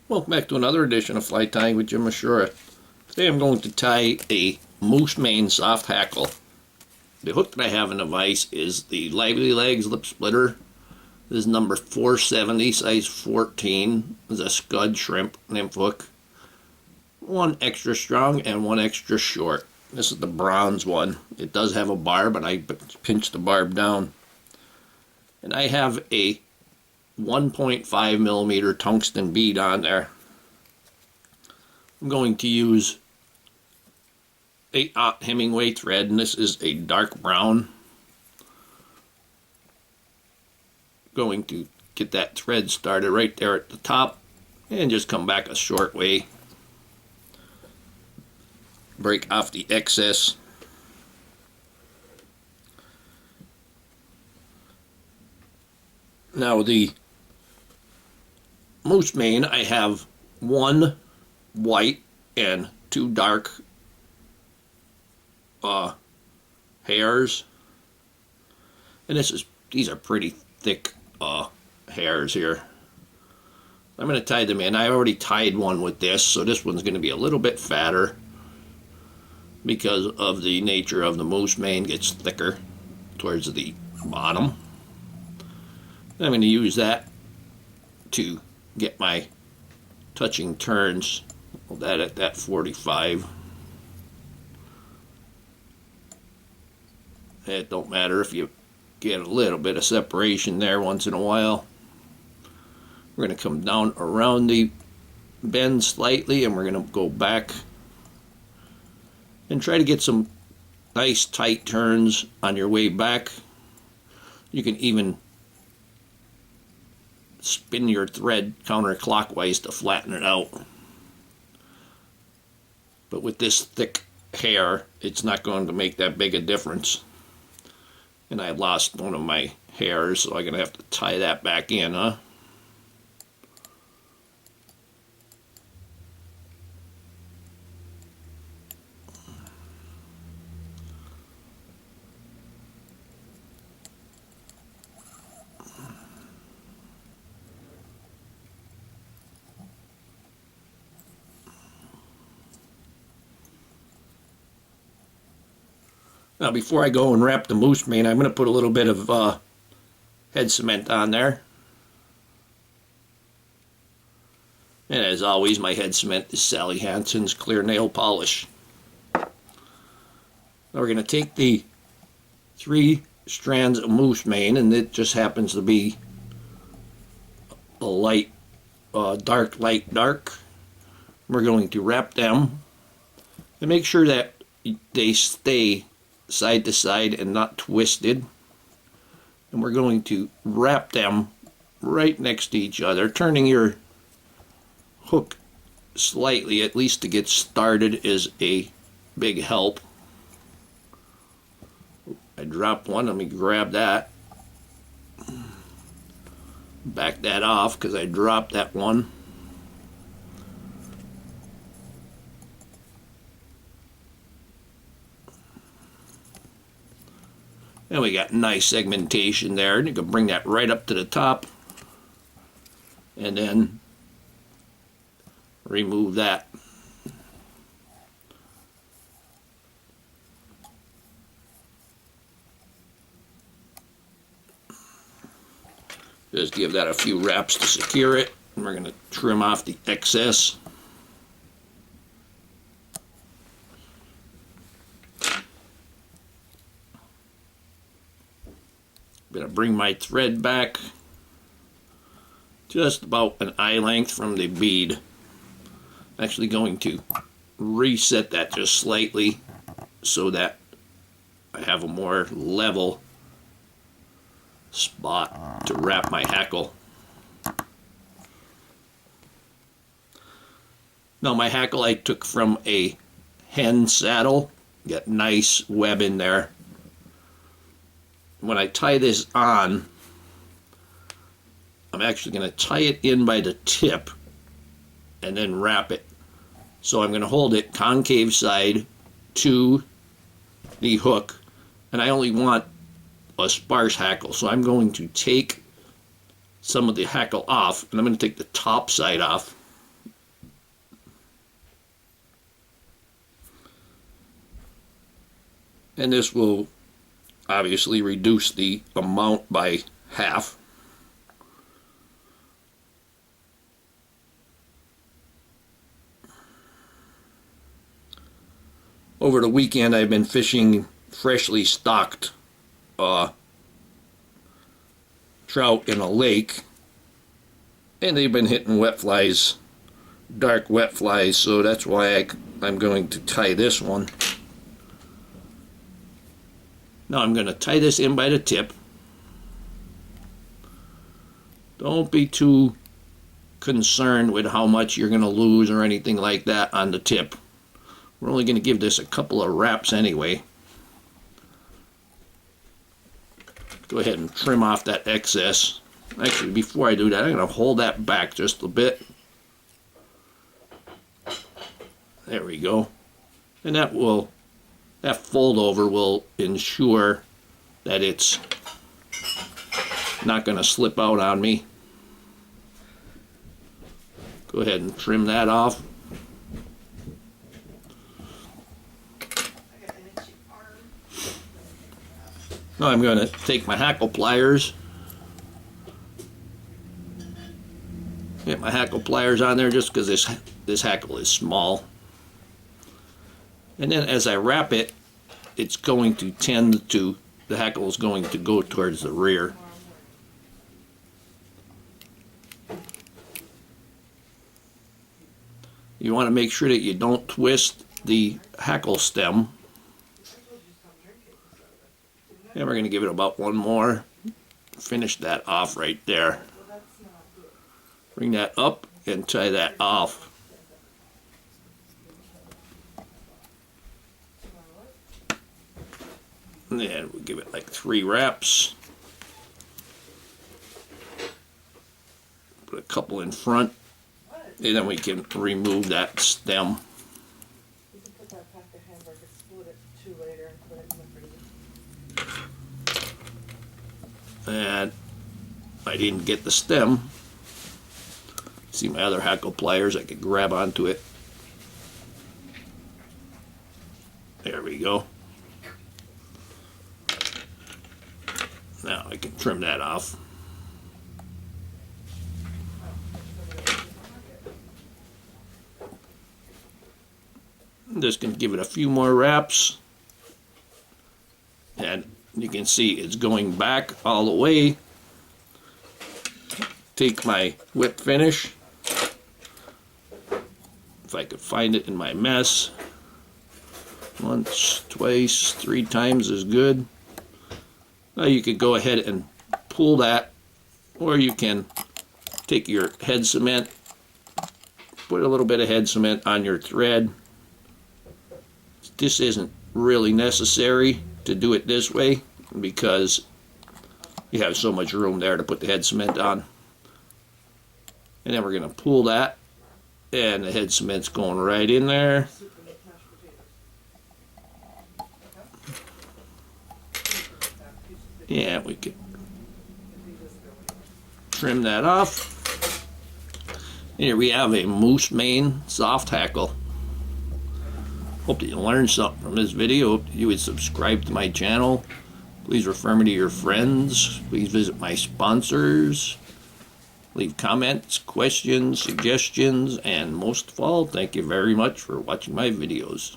Welcome back to another edition of Fly Tying with Jim Misiura. Today I'm going to tie a moose mane soft hackle. The hook that I have in the vise is the Lively Legs lip splitter. This is number 470, size 14. This is a Scud shrimp nymph hook. One extra strong and one extra short. This is the bronze one. It does have a barb, but I pinched the barb down. And I have a 1.5 millimeter tungsten bead on there. I'm going to use 8/0 Hemingway thread, and this is a dark brown. Going to get that thread started right there at the top and just come back a short way. Break off the excess. Now the moose mane, I have one white and two dark hairs, and these are pretty thick hairs here. I'm going to tie them in. I already tied one with this, so this one's going to be a little bit fatter because of the nature of the moose mane. Gets thicker towards the bottom. I'm going to use that to get my touching turns. Hold that at that 45. It don't matter if you get a little bit of separation there once in a while. We're going to come down around the bend slightly, and we're going to go back and try to get some nice tight turns on your way back. You can even spin your thread counterclockwise to flatten it out. But with this thick hair, it's not going to make that big a difference. And I lost one of my hairs, so I'm going to have to tie that back in, huh? Now before I go and wrap the moose mane, I'm going to put a little bit of head cement on there. And as always, my head cement is Sally Hansen's clear nail polish. Now we're going to take the 3 strands of moose mane, and it just happens to be a light, dark, light, dark. We're going to wrap them and make sure that they stay side to side and not twisted, and we're going to wrap them right next to each other. Turning your hook slightly, at least to get started, is a big help. I dropped one. Let me grab that, back that off because I dropped that one. And we got nice segmentation there, and you can bring that right up to the top and then remove that. Just give that a few wraps to secure it, and we're going to trim off the excess. I'm going to bring my thread back just about an eye length from the bead. I'm actually going to reset that just slightly so that I have a more level spot to wrap my hackle. Now my hackle I took from a hen saddle. Got nice web in there. When I tie this on, I'm actually going to tie it in by the tip and then wrap it. So I'm going to hold it concave side to the hook, and I only want a sparse hackle, so I'm going to take some of the hackle off, and I'm going to take the top side off And this will obviously reduce the amount by half. Over the weekend I've been fishing freshly stocked trout in a lake, and they've been hitting wet flies, dark wet flies, so that's why I'm going to tie this one. Now I'm going to tie this in by the tip. Don't be too concerned with how much you're going to lose or anything like that on the tip. We're only going to give this a couple of wraps anyway. Go ahead and trim off that excess. Actually, before I do that, I'm going to hold that back just a bit. There we go. And that fold over will ensure that it's not going to slip out on me. Go ahead and trim that off. Now I'm going to take my hackle pliers, get my hackle pliers on there just because this hackle is small. And then as I wrap it, it's going to tend to, the hackle is going to go towards the rear. You want to make sure that you don't twist the hackle stem. And we're going to give it about one more. Finish that off right there. Bring that up and tie that off. And then we'll give it like 3 wraps. Put a couple in front. And then we can remove that stem. And I didn't get the stem. See my other hackle pliers, I could grab onto it. There we go. Now I can trim that off. I'm just going to give it a few more wraps. And you can see it's going back all the way. Take my whip finish. If I could find it in my mess. Once, twice, 3 times is good. Now you could go ahead and pull that, or you can take your head cement, put a little bit of head cement on your thread. This isn't really necessary to do it this way because you have so much room there to put the head cement on. And then we're going to pull that, and the head cement's going right in there. Yeah, we could trim that off. Here we have a moose mane soft hackle. Hope that you learned something from this video. Hope that you would subscribe to my channel. Please refer me to your friends. Please visit my sponsors. Leave comments, questions, suggestions, and most of all, thank you very much for watching my videos.